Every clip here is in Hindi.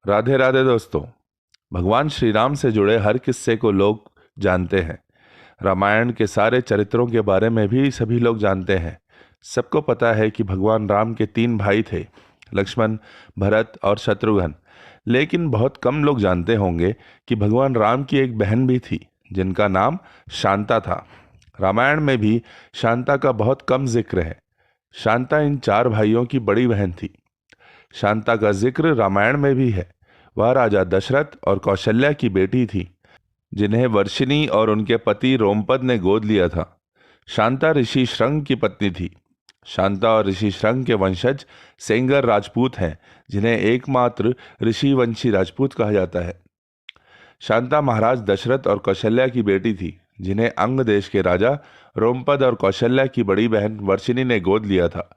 राधे राधे दोस्तों। भगवान श्री राम से जुड़े हर किस्से को लोग जानते हैं। रामायण के सारे चरित्रों के बारे में भी सभी लोग जानते हैं। सबको पता है कि भगवान राम के 3 भाई थे, लक्ष्मण, भरत और शत्रुघ्न। लेकिन बहुत कम लोग जानते होंगे कि भगवान राम की एक बहन भी थी जिनका नाम शांता था। रामायण में भी शांता का बहुत कम जिक्र है। शांता इन 4 भाइयों की बड़ी बहन थी। शांता का जिक्र रामायण में भी है। वह राजा दशरथ और कौशल्या की बेटी थी, जिन्हें वर्षिनी और उनके पति रोमपद ने गोद लिया था। शांता ऋषि श्रंग की पत्नी थी। शांता और ऋषि श्रंग के वंशज सेंगर राजपूत हैं, जिन्हें एकमात्र ऋषि वंशी राजपूत कहा जाता है। शांता महाराज दशरथ और कौशल्या की बेटी थी, जिन्हें अंग देश के राजा रोमपद और कौशल्या की बड़ी बहन वर्षिनी ने गोद लिया था।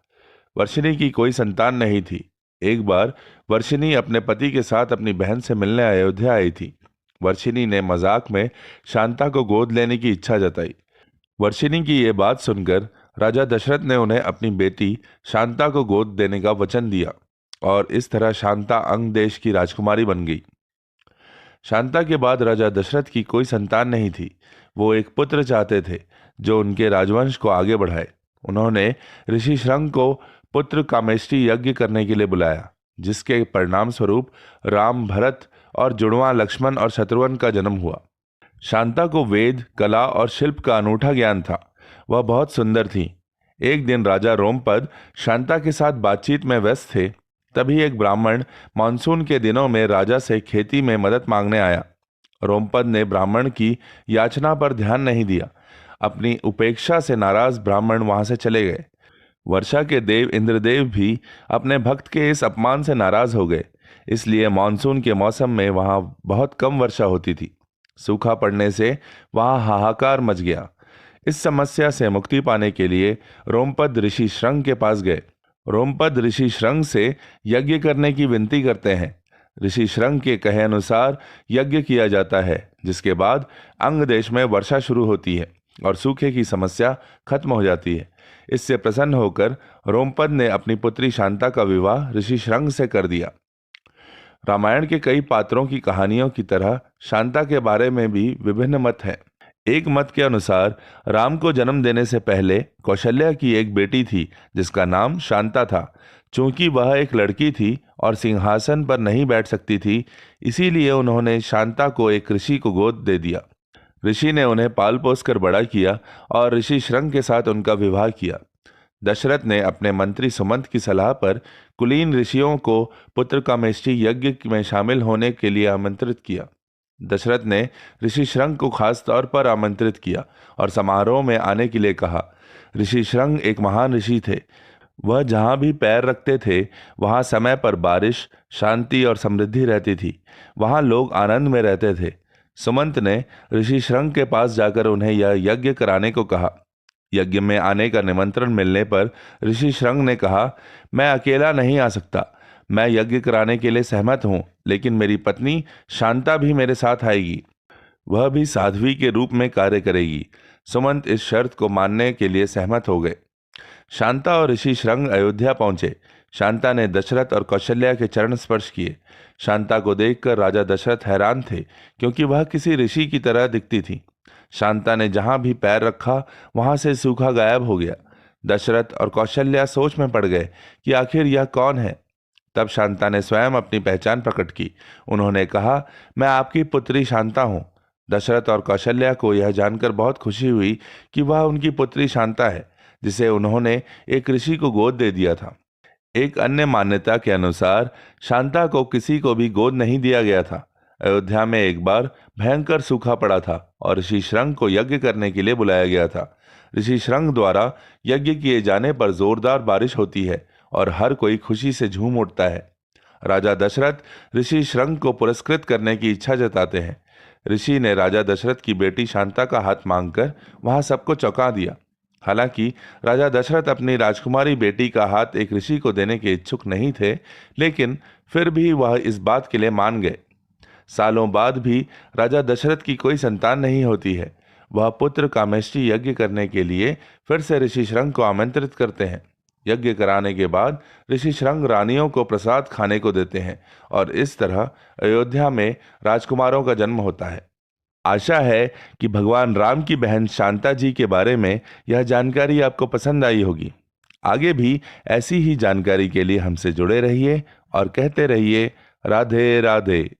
वर्षिनी की कोई संतान नहीं थी। एक बार वर्षिनी अपने पति के साथ अपनी बहन से मिलने अयोध्या आई थी। वर्षिनी ने मजाक में शांता को गोद लेने की इच्छा जताई। वर्षिनी की ये बात सुनकर राजा दशरथ ने उन्हें अपनी बेटी शांता को गोद देने का वचन दिया और इस तरह शांता अंग देश की राजकुमारी बन गई। शांता के बाद राजा दशरथ की कोई संतान नहीं थी। वो एक पुत्र चाहते थे जो उनके राजवंश को आगे बढ़ाए। उन्होंने ऋषि श्रंग को पुत्र कामेष्टि यज्ञ करने के लिए बुलाया, जिसके परिणाम स्वरूप राम, भरत और जुड़वां लक्ष्मण और शत्रुघ्न का जन्म हुआ। शांता को वेद, कला और शिल्प का अनूठा ज्ञान था। वह बहुत सुंदर थी। एक दिन राजा रोमपद शांता के साथ बातचीत में व्यस्त थे। तभी एक ब्राह्मण मानसून के दिनों में राजा से खेती में मदद मांगने आया। रोमपद ने ब्राह्मण की याचना पर ध्यान नहीं दिया। अपनी उपेक्षा से नाराज ब्राह्मण वहां से चले गए। वर्षा के देव इंद्रदेव भी अपने भक्त के इस अपमान से नाराज हो गए। इसलिए मानसून के मौसम में वहां बहुत कम वर्षा होती थी। सूखा पड़ने से वहां हाहाकार मच गया। इस समस्या से मुक्ति पाने के लिए रोमपद ऋषि श्रंग के पास गए। रोमपद ऋषि श्रंग से यज्ञ करने की विनती करते हैं। ऋषि श्रंग के कहे अनुसार यज्ञ किया जाता है, जिसके बाद अंग देश में वर्षा शुरू होती है और सूखे की समस्या खत्म हो जाती है। इससे प्रसन्न होकर रोमपद ने अपनी पुत्री शांता का विवाह ऋषि श्रंग से कर दिया। रामायण के कई पात्रों की कहानियों की तरह शांता के बारे में भी विभिन्न मत हैं। एक मत के अनुसार राम को जन्म देने से पहले कौशल्या की एक बेटी थी, जिसका नाम शांता था। चूंकि वह एक लड़की थी और सिंहासन पर नहीं बैठ सकती थी, इसीलिए उन्होंने शांता को एक ऋषि को गोद दे दिया। ऋषि ने उन्हें पाल पोस कर बड़ा किया और ऋषि श्रंग के साथ उनका विवाह किया। दशरथ ने अपने मंत्री सुमंत की सलाह पर कुलीन ऋषियों को पुत्र कामेष्टि यज्ञ में शामिल होने के लिए आमंत्रित किया। दशरथ ने ऋषि श्रंग को खास तौर पर आमंत्रित किया और समारोह में आने के लिए कहा। ऋषि श्रंग एक महान ऋषि थे। वह जहाँ भी पैर रखते थे, वहाँ समय पर बारिश, शांति और समृद्धि रहती थी। वहाँ लोग आनंद में रहते थे। सुमंत ने ऋषि श्रंग के पास जाकर उन्हें यह यज्ञ कराने को कहा। यज्ञ में आने का निमंत्रण मिलने पर ऋषि श्रंग ने कहा, मैं अकेला नहीं आ सकता। मैं यज्ञ कराने के लिए सहमत हूँ, लेकिन मेरी पत्नी शांता भी मेरे साथ आएगी। वह भी साध्वी के रूप में कार्य करेगी। सुमंत इस शर्त को मानने के लिए सहमत हो गए। शांता और ऋषि श्रंग अयोध्या पहुंचे। शांता ने दशरथ और कौशल्या के चरण स्पर्श किए। शांता को देखकर राजा दशरथ हैरान थे, क्योंकि वह किसी ऋषि की तरह दिखती थी। शांता ने जहां भी पैर रखा, वहां से सूखा गायब हो गया। दशरथ और कौशल्या सोच में पड़ गए कि आखिर यह कौन है। तब शांता ने स्वयं अपनी पहचान प्रकट की। उन्होंने कहा, मैं आपकी पुत्री शांता हूँ। दशरथ और कौशल्या को यह जानकर बहुत खुशी हुई कि वह उनकी पुत्री शांता है, जिसे उन्होंने एक ऋषि को गोद दे दिया था। एक अन्य मान्यता के अनुसार शांता को किसी को भी गोद नहीं दिया गया था। अयोध्या में एक बार भयंकर सूखा पड़ा था और ऋषि श्रंग को यज्ञ करने के लिए बुलाया गया था। ऋषि श्रंग द्वारा यज्ञ किए जाने पर जोरदार बारिश होती है और हर कोई खुशी से झूम उठता है। राजा दशरथ ऋषि श्रंग को पुरस्कृत करने की इच्छा जताते हैं। ऋषि ने राजा दशरथ की बेटी शांता का हाथ मांगकर वहां सबको चौंका दिया। हालांकि राजा दशरथ अपनी राजकुमारी बेटी का हाथ एक ऋषि को देने के इच्छुक नहीं थे, लेकिन फिर भी वह इस बात के लिए मान गए। सालों बाद भी राजा दशरथ की कोई संतान नहीं होती है। वह पुत्र कामेष्टि यज्ञ करने के लिए फिर से ऋषि श्रंग को आमंत्रित करते हैं। यज्ञ कराने के बाद ऋषि श्रंग रानियों को प्रसाद खाने को देते हैं और इस तरह अयोध्या में राजकुमारों का जन्म होता है। आशा है कि भगवान राम की बहन शांता जी के बारे में यह जानकारी आपको पसंद आई होगी। आगे भी ऐसी ही जानकारी के लिए हमसे जुड़े रहिए और कहते रहिए राधे राधे।